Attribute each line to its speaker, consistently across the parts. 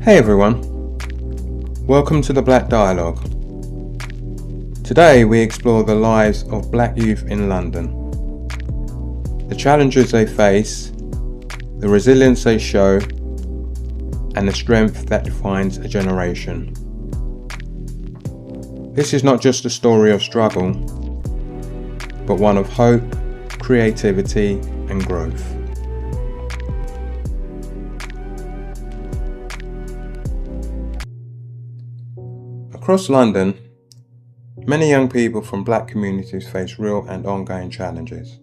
Speaker 1: Hey everyone, welcome to the Black Dialogue. Today we explore the lives of Black youth in London, the challenges they face, the resilience they show, and the strength that defines a generation. This is not just a story of struggle, but one of hope, creativity, and growth. Across London, many young people from Black communities face real and ongoing challenges.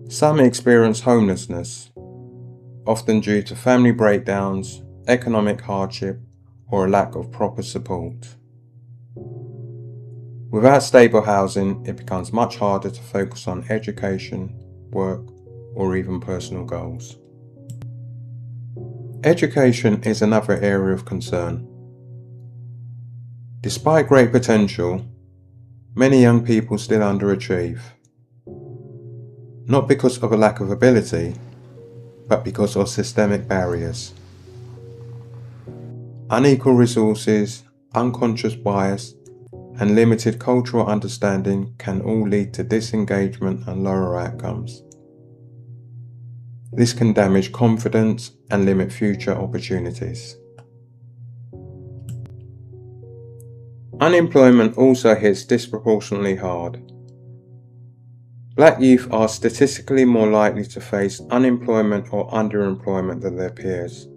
Speaker 1: Some experience homelessness, often due to family breakdowns, economic hardship, or a lack of proper support. Without stable housing, it becomes much harder to focus on education, work, or even personal goals. Education is another area of concern. Despite great potential, many young people still underachieve. Not because of a lack of ability, but because of systemic barriers. Unequal resources, unconscious bias, and limited cultural understanding can all lead to disengagement and lower outcomes. This can damage confidence and limit future opportunities. Unemployment also hits disproportionately hard. Black youth are statistically more likely to face unemployment or underemployment than their peers.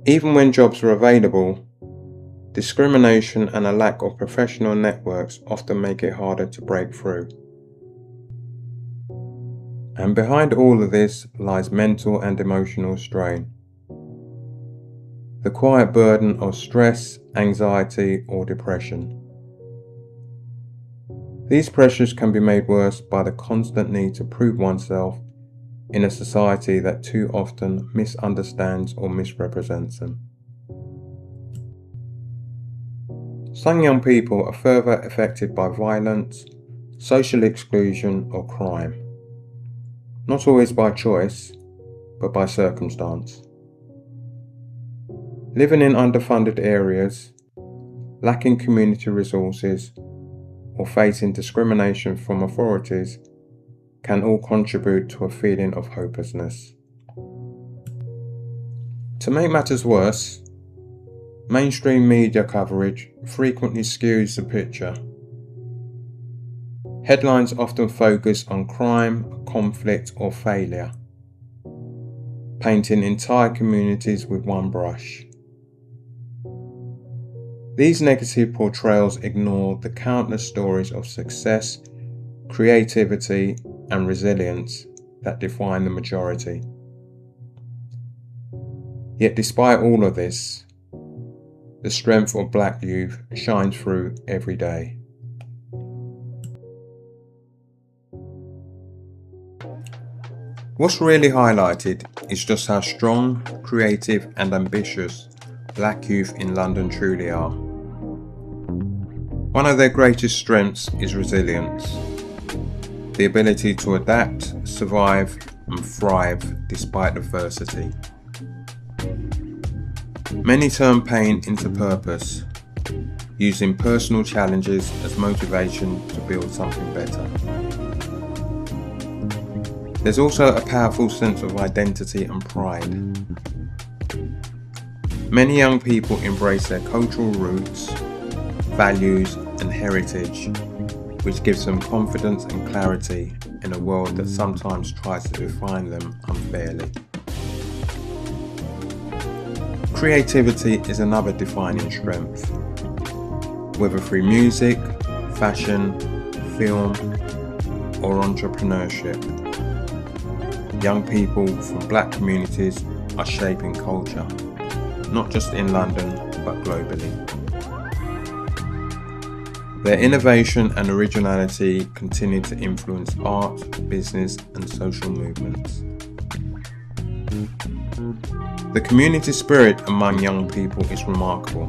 Speaker 1: Even when jobs are available, discrimination and a lack of professional networks often make it harder to break through. And behind all of this lies mental and emotional strain. The quiet burden of stress, anxiety, or depression. These pressures can be made worse by the constant need to prove oneself in a society that too often misunderstands or misrepresents them. Some young people are further affected by violence, social exclusion, or crime. Not always by choice, but by circumstance. Living in underfunded areas, lacking community resources, or facing discrimination from authorities can all contribute to a feeling of hopelessness. To make matters worse, mainstream media coverage frequently skews the picture. Headlines often focus on crime, conflict, or failure, painting entire communities with one brush. These negative portrayals ignore the countless stories of success, creativity, and resilience that define the majority. Yet despite all of this, the strength of Black youth shines through every day. What's really highlighted is just how strong, creative, and ambitious Black youth in London truly are. One of their greatest strengths is resilience, the ability to adapt, survive, and thrive despite adversity. Many turn pain into purpose, using personal challenges as motivation to build something better. There's also a powerful sense of identity and pride. Many young people embrace their cultural roots, values, and heritage, which gives them confidence and clarity in a world that sometimes tries to define them unfairly. Creativity is another defining strength. Whether through music, fashion, film, or entrepreneurship, young people from Black communities are shaping culture, not just in London, but globally. Their innovation and originality continue to influence art, business, and social movements. The community spirit among young people is remarkable.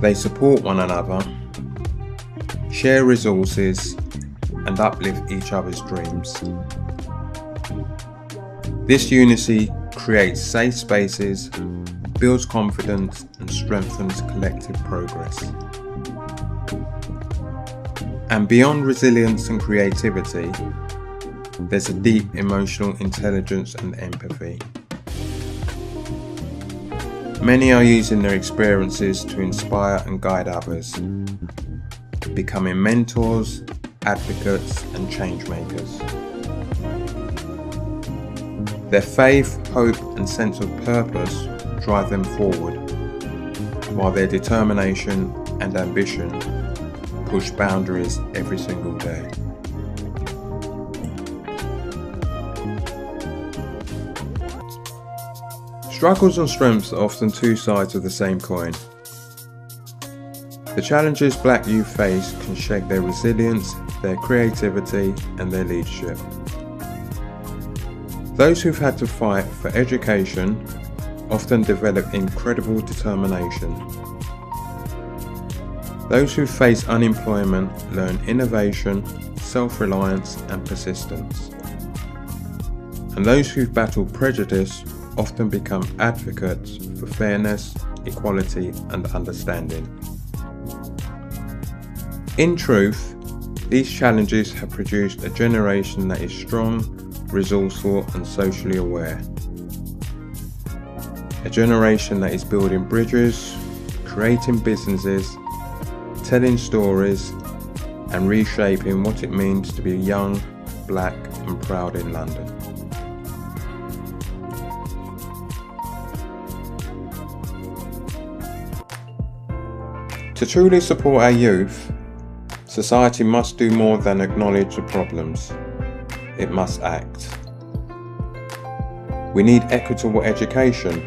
Speaker 1: They support one another, share resources, and uplift each other's dreams. This unity creates safe spaces, builds confidence, and strengthens collective progress. And beyond resilience and creativity, there's a deep emotional intelligence and empathy. Many are using their experiences to inspire and guide others, becoming mentors, advocates, and change makers. Their faith, hope, and sense of purpose drive them forward, while their determination and ambition push boundaries every single day. Struggles and strengths are often two sides of the same coin. The challenges Black youth face can shape their resilience, their creativity, and their leadership. Those who've had to fight for education often develop incredible determination. Those who face unemployment learn innovation, self-reliance, and persistence. And those who've battled prejudice often become advocates for fairness, equality, and understanding. In truth, these challenges have produced a generation that is strong, resourceful, and socially aware. A generation that is building bridges, creating businesses, telling stories, and reshaping what it means to be young, Black, and proud in London. To truly support our youth, society must do more than acknowledge the problems. It must act. We need equitable education,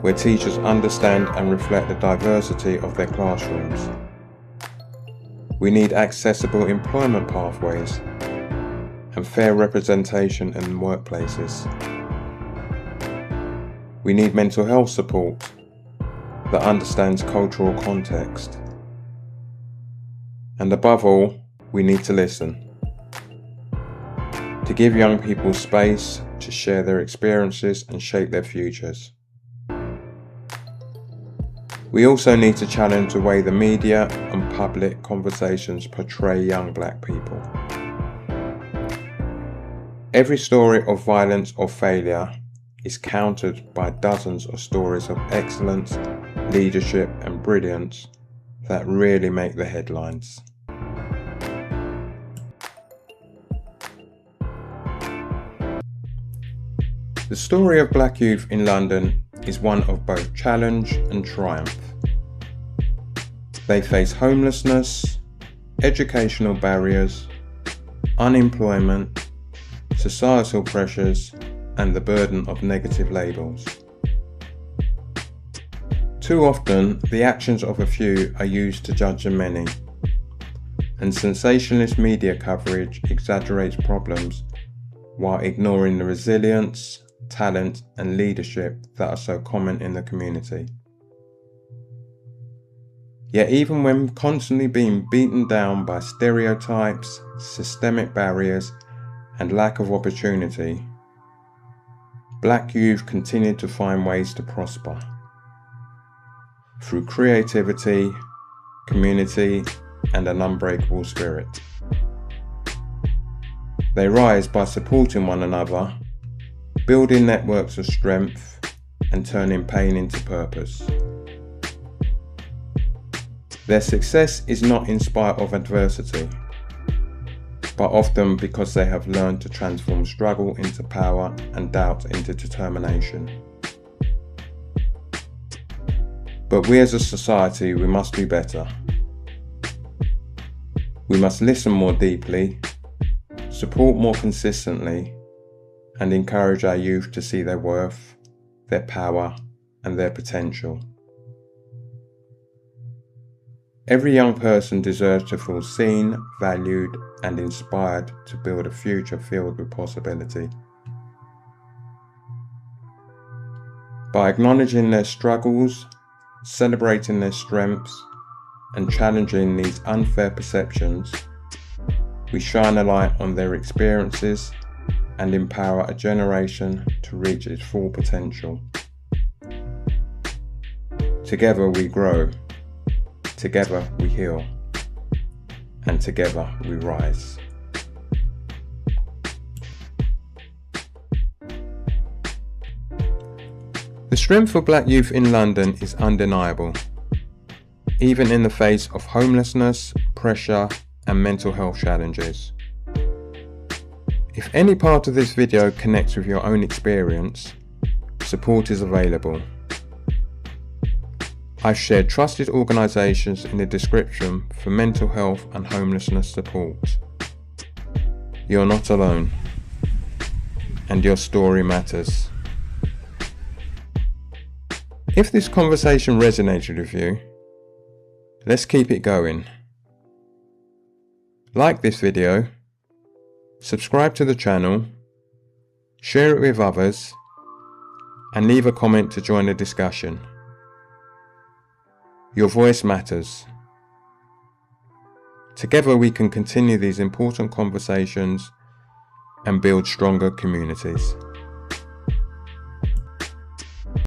Speaker 1: where teachers understand and reflect the diversity of their classrooms. We need accessible employment pathways and fair representation in workplaces. We need mental health support that understands cultural context. And above all, we need to listen. To give young people space to share their experiences and shape their futures. We also need to challenge the way the media and public conversations portray young Black people. Every story of violence or failure is countered by dozens of stories of excellence, leadership, and brilliance that really make the headlines. The story of Black youth in London is one of both challenge and triumph. They face homelessness, educational barriers, unemployment, societal pressures, and the burden of negative labels. Too often, the actions of a few are used to judge the many, and sensationalist media coverage exaggerates problems while ignoring the resilience, talent, and leadership that are so common in the community. Yet even when constantly being beaten down by stereotypes, systemic barriers, and lack of opportunity, Black youth continue to find ways to prosper. Through creativity, community, and an unbreakable spirit. They rise by supporting one another, building networks of strength, and turning pain into purpose. Their success is not in spite of adversity, but often because they have learned to transform struggle into power and doubt into determination. But we as a society, we must do better. We must listen more deeply, support more consistently, and encourage our youth to see their worth, their power, and their potential. Every young person deserves to feel seen, valued, and inspired to build a future filled with possibility. By acknowledging their struggles, celebrating their strengths, and challenging these unfair perceptions, we shine a light on their experiences and empower a generation to reach its full potential. Together we grow, together we heal, and together we rise. The strength of black youth in London is undeniable, even in the face of homelessness, pressure, and mental health challenges. If any part of this video connects with your own experience, support is available. I've shared trusted organisations in the description for mental health and homelessness support. You're not alone, and your story matters. If this conversation resonated with you, let's keep it going. Like this video, subscribe to the channel, share it with others, and leave a comment to join the discussion. Your voice matters. Together we can continue these important conversations and build stronger communities.